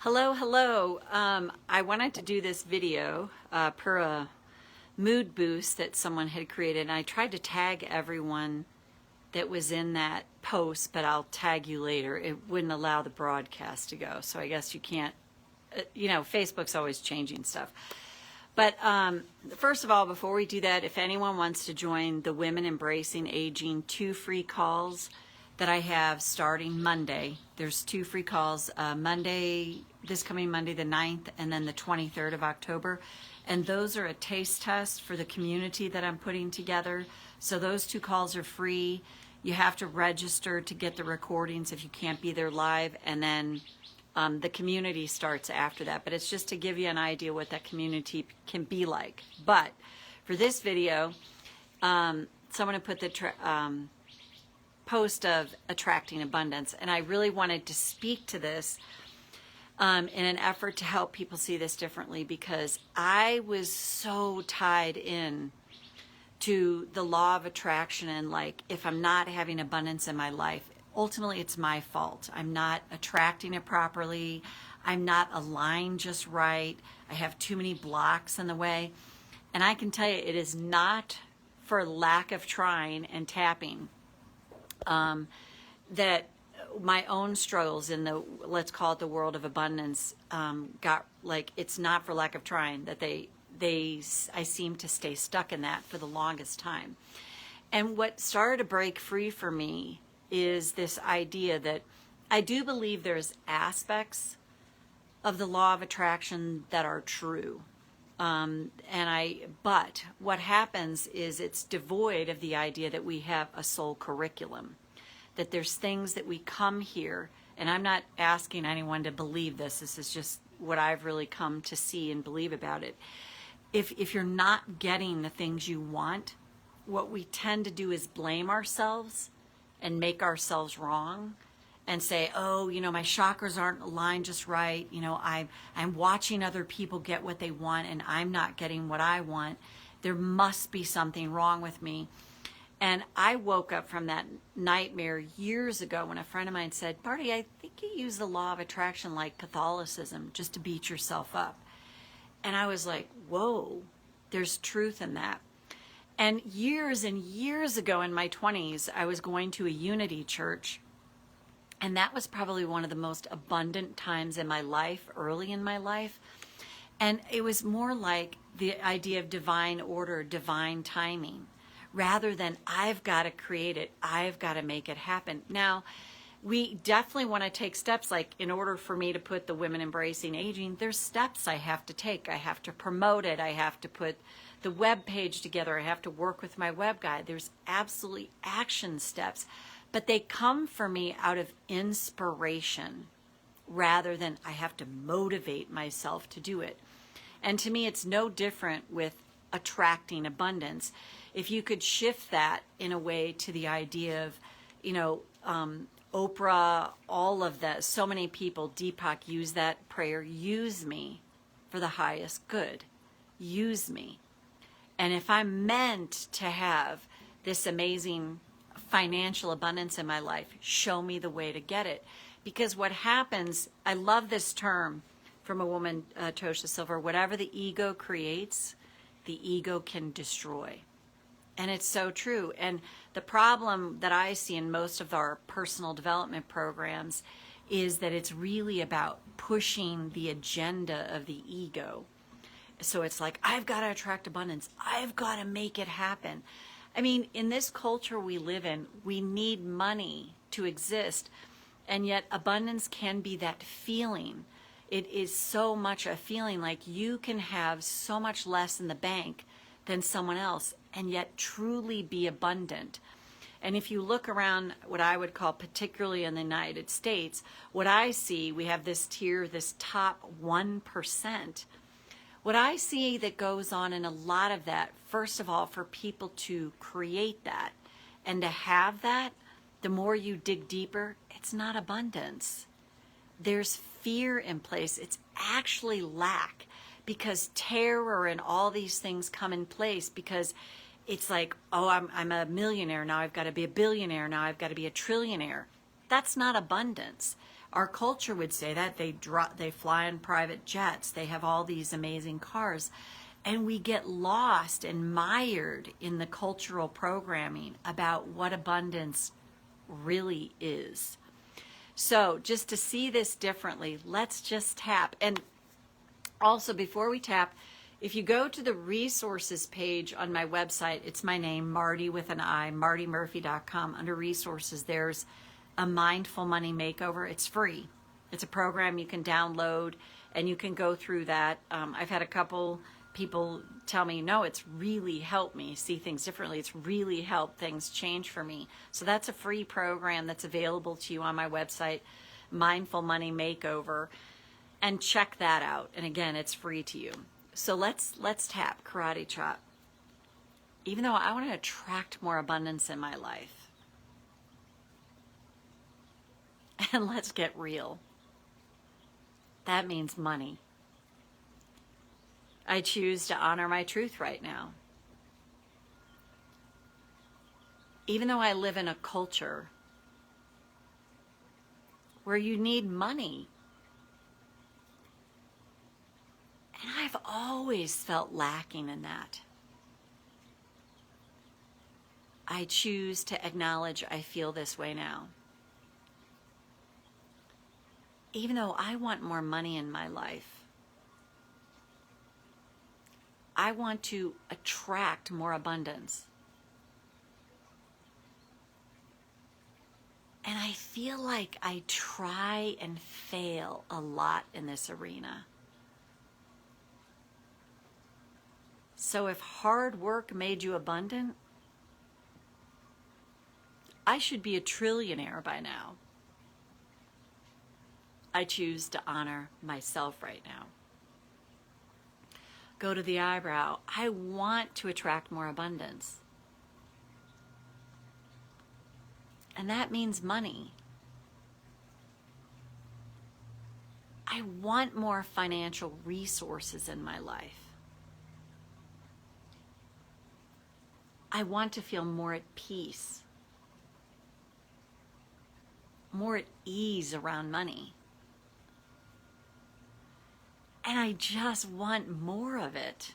Hello, hello. I wanted to do this video per a mood boost that someone had created, and I tried to tag everyone that was in that post, but I'll tag you later. It wouldn't allow the broadcast to go, so I guess you can't, Facebook's always changing stuff. But first of all, before we do that, if anyone wants to join the Women Embracing Aging 2 free calls that I have starting Monday, there's 2 free calls, this coming Monday the 9th and then the 23rd of October. And those are a taste test for the community that I'm putting together. So those 2 calls are free. You have to register to get the recordings if you can't be there live, and then the community starts after that. But it's just to give you an idea what that community can be like. But for this video, someone had put the post of attracting abundance, and I really wanted to speak to this in an effort to help people see this differently, because I was so tied in to the law of attraction, and like, if I'm not having abundance in my life, ultimately it's my fault. I'm not attracting it properly. I'm not aligned just right. I have too many blocks in the way. And I can tell you, it is not for lack of trying and tapping that my own struggles in the, let's call it the world of abundance, got like, it's not for lack of trying that I seem to stay stuck in that for the longest time. And what started to break free for me is this idea that I do believe there's aspects of the law of attraction that are true. But what happens is it's devoid of the idea that we have a soul curriculum, that there's things that we come here, and I'm not asking anyone to believe this. This is just what I've really come to see and believe about it. If you're not getting the things you want, what we tend to do is blame ourselves and make ourselves wrong and say, oh, my chakras aren't aligned just right. I'm watching other people get what they want and I'm not getting what I want. There must be something wrong with me. And I woke up from that nightmare years ago when a friend of mine said, Marti, I think you use the law of attraction like Catholicism, just to beat yourself up. And I was like, whoa, there's truth in that. And years ago in my 20s, I was going to a Unity church. And that was probably one of the most abundant times in my life, early in my life. And it was more like the idea of divine order, divine timing, rather than I've got to create it, I've got to make it happen. Now, we definitely want to take steps, like in order for me to put the Women Embracing Aging, there's steps I have to take. I have to promote it. I have to put the web page together. I have to work with my web guy. There's absolutely action steps, but they come for me out of inspiration rather than I have to motivate myself to do it. And to me, it's no different with attracting abundance. If you could shift that in a way to the idea of, Oprah, all of that, so many people, Deepak, use that prayer, use me for the highest good. Use me. And if I'm meant to have this amazing financial abundance in my life, show me the way to get it. Because what happens, I love this term from a woman, Tosha Silver, whatever the ego creates, the ego can destroy. And it's so true. And the problem that I see in most of our personal development programs is that it's really about pushing the agenda of the ego. So it's like, I've got to attract abundance. I've got to make it happen. I mean, in this culture we live in, we need money to exist. And yet abundance can be that feeling. It is so much a feeling like you can have so much less in the bank than someone else and yet truly be abundant. And if you look around what I would call, particularly in the United States, what I see, we have this tier, this top 1%. What I see that goes on in a lot of that, first of all, for people to create that and to have that, the more you dig deeper, it's not abundance. There's fear in place. It's actually lack, because terror and all these things come in place because it's like, oh, I'm a millionaire, now I've got to be a billionaire, now I've got to be a trillionaire. That's not abundance. Our culture would say that they fly in private jets, they have all these amazing cars, and we get lost and mired in the cultural programming about what abundance really is. So just to see this differently, let's just tap. And also, before we tap, if you go to the resources page on my website, it's my name, Marti with an I, martimurphy.com. Under resources, there's a mindful money makeover. It's free. It's a program you can download and you can go through that. I've had a couple people tell me, no, it's really helped me see things differently. It's really helped things change for me. So that's a free program that's available to you on my website, Mindful Money Makeover, and check that out. And again, it's free to you. So let's tap Karate Chop. Even though I want to attract more abundance in my life, and let's get real. That means money. I choose to honor my truth right now. Even though I live in a culture where you need money, and I've always felt lacking in that, I choose to acknowledge I feel this way now. Even though I want more money in my life, I want to attract more abundance. And I feel like I try and fail a lot in this arena. So if hard work made you abundant, I should be a trillionaire by now. I choose to honor myself right now. Go to the eyebrow. I want to attract more abundance. And that means money. I want more financial resources in my life. I want to feel more at peace, more at ease around money. And I just want more of it.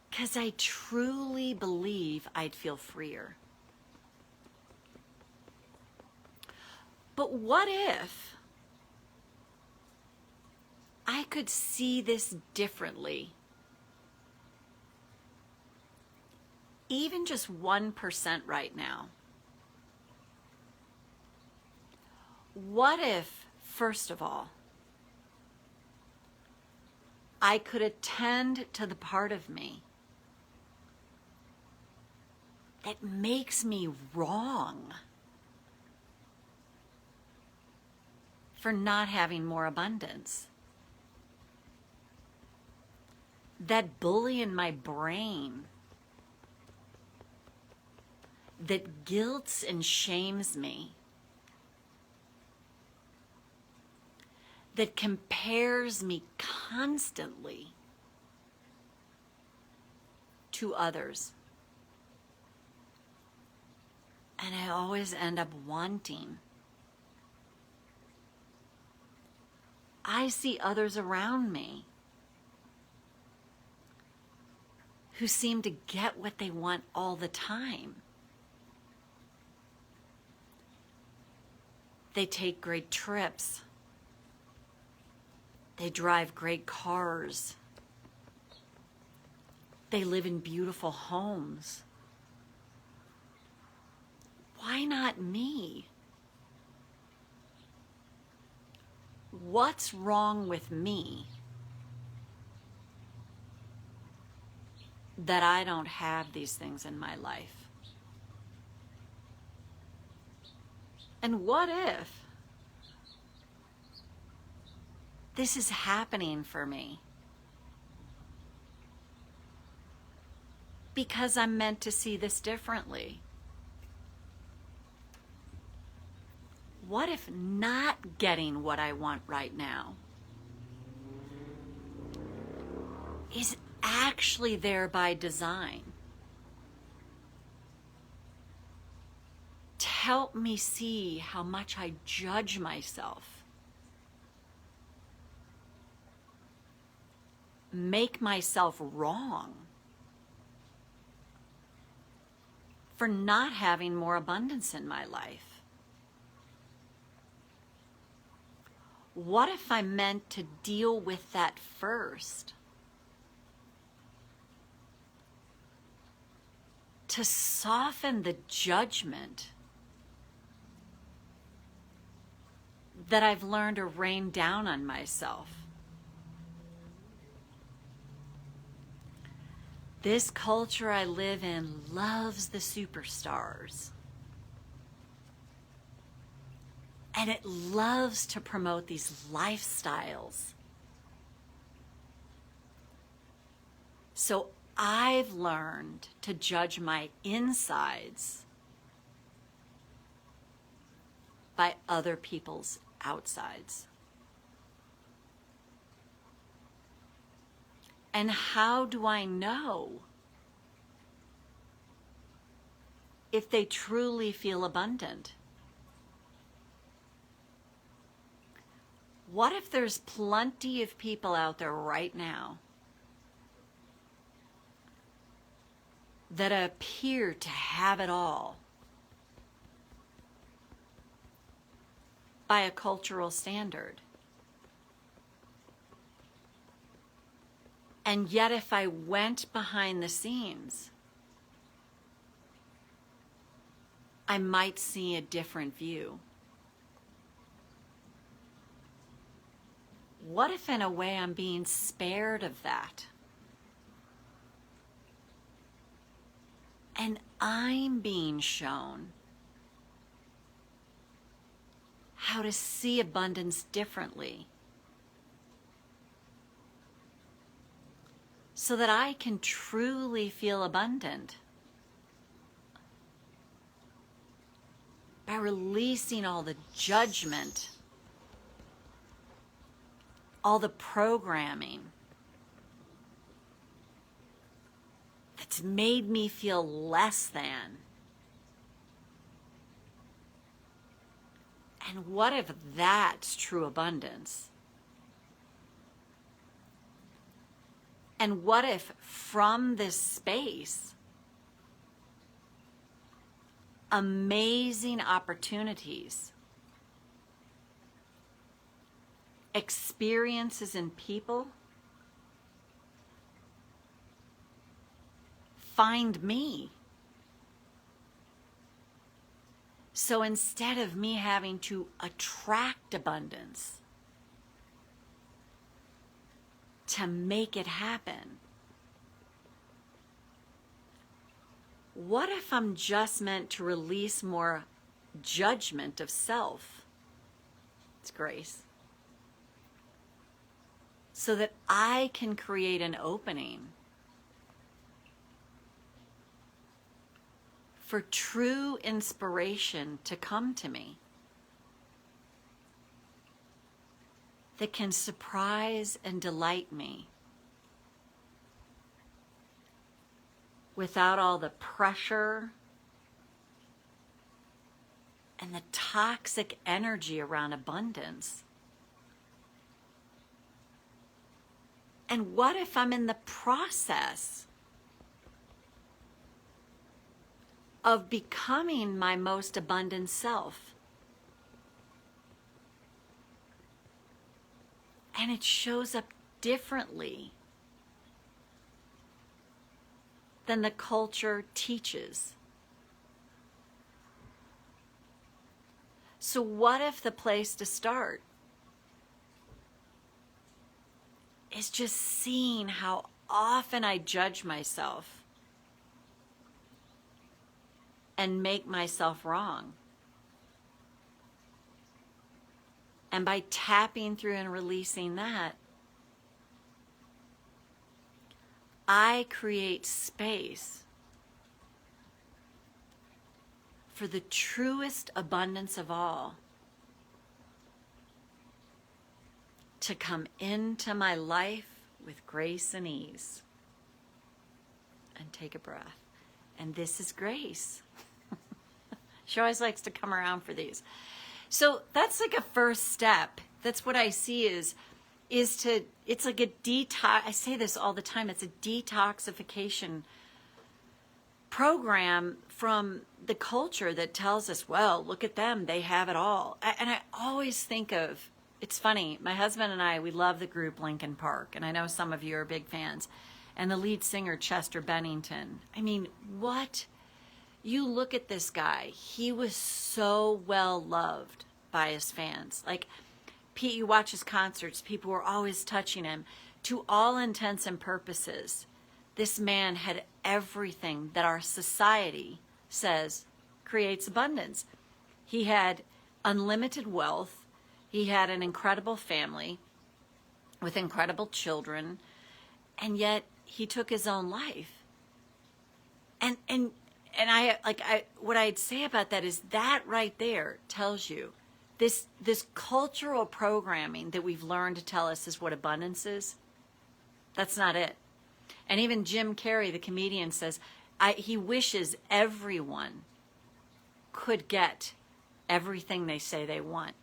Because I truly believe I'd feel freer. But what if I could see this differently? Even just 1% right now. What if, first of all, I could attend to the part of me that makes me wrong for not having more abundance? That bully in my brain that guilts and shames me, that compares me constantly to others. And I always end up wanting. I see others around me who seem to get what they want all the time. They take great trips. They drive great cars. They live in beautiful homes. Why not me? What's wrong with me that I don't have these things in my life? And what if this is happening for me because I'm meant to see this differently? What if not getting what I want right now is actually there by design? help me see how much I judge myself, make myself wrong for not having more abundance in my life. What if I meant to deal with that first? To soften the judgment that I've learned to rain down on myself. This culture I live in loves the superstars. And it loves to promote these lifestyles. So I've learned to judge my insides by other people's outsides. And how do I know if they truly feel abundant? What if there's plenty of people out there right now that appear to have it all by a cultural standard? And yet if I went behind the scenes, I might see a different view. What if in a way I'm being spared of that? And I'm being shown how to see abundance differently, so that I can truly feel abundant by releasing all the judgment, all the programming that's made me feel less than. And what if that's true abundance? And what if from this space, amazing opportunities, experiences in people find me? So instead of me having to attract abundance to make it happen, what if I'm just meant to release more judgment of self? It's grace. So that I can create an opening for true inspiration to come to me that can surprise and delight me without all the pressure and the toxic energy around abundance. And what if I'm in the process of becoming my most abundant self? And it shows up differently than the culture teaches. So what if the place to start is just seeing how often I judge myself and make myself wrong? And by tapping through and releasing that, I create space for the truest abundance of all to come into my life with grace and ease. And take a breath. And this is grace. She always likes to come around for these. So that's like a first step. That's what I see is it's like a detox. I say this all the time. It's a detoxification program from the culture that tells us, well, look at them, they have it all. And I always think of, it's funny, my husband and I, we love the group Linkin Park, and I know some of you are big fans, and the lead singer Chester Bennington. I mean, what? You look at this guy, he was so well loved by his fans. Like, Pete, you watch his concerts, people were always touching him. To all intents and purposes, this man had everything that our society says creates abundance. He had unlimited wealth. He had an incredible family with incredible children, and yet he took his own life. And what I'd say about that is that right there tells you this cultural programming that we've learned to tell us is what abundance is. That's not it. And even Jim Carrey, the comedian, says he wishes everyone could get everything they say they want,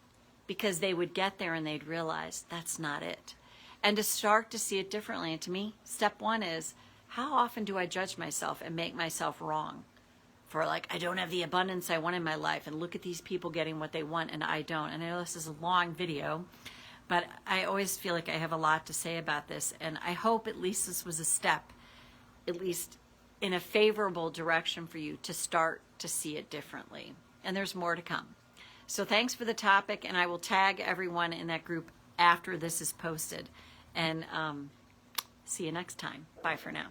because they would get there and they'd realize that's not it. And to start to see it differently. And to me, step one is, how often do I judge myself and make myself wrong? For like, I don't have the abundance I want in my life, and look at these people getting what they want and I don't. And I know this is a long video, but I always feel like I have a lot to say about this, and I hope at least this was a step, at least in a favorable direction for you to start to see it differently. And there's more to come. So thanks for the topic, and I will tag everyone in that group after this is posted. And see you next time. Bye for now.